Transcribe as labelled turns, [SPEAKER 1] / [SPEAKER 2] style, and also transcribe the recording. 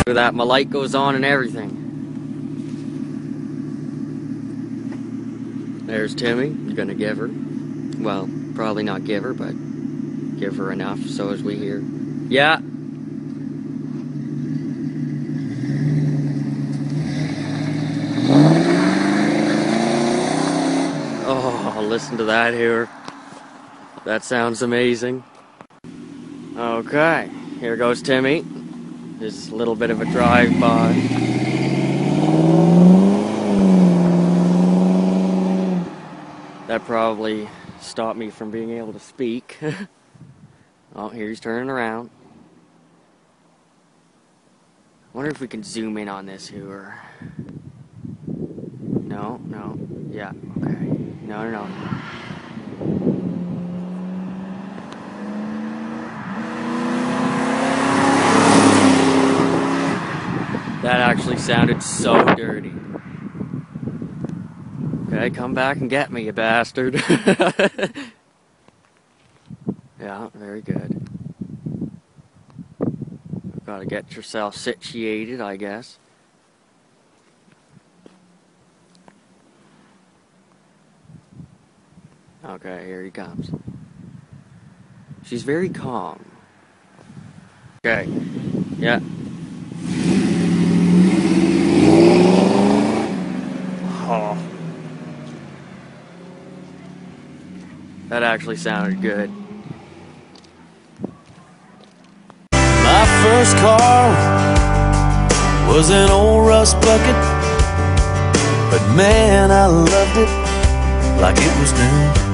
[SPEAKER 1] Look at that, my light goes on and everything. There's Timmy, gonna give her. Well, probably not give her, but give her enough so as we hear. Yeah. Oh, listen to that here. That sounds amazing. Okay, here goes Timmy. Just a little bit of a drive-by. That probably stopped me from being able to speak. Oh, here he's turning around. Wonder if we can zoom in on this hooer. No, no, yeah, okay. No, no, no. That actually sounded so dirty. Okay, come back and get me, you bastard. Yeah, very good. Gotta get yourself situated, I guess. Okay, here he comes. She's very calm. Okay, yeah. Oh. That actually sounded good.
[SPEAKER 2] My first car was an old rust bucket, but man, I loved it like it was new.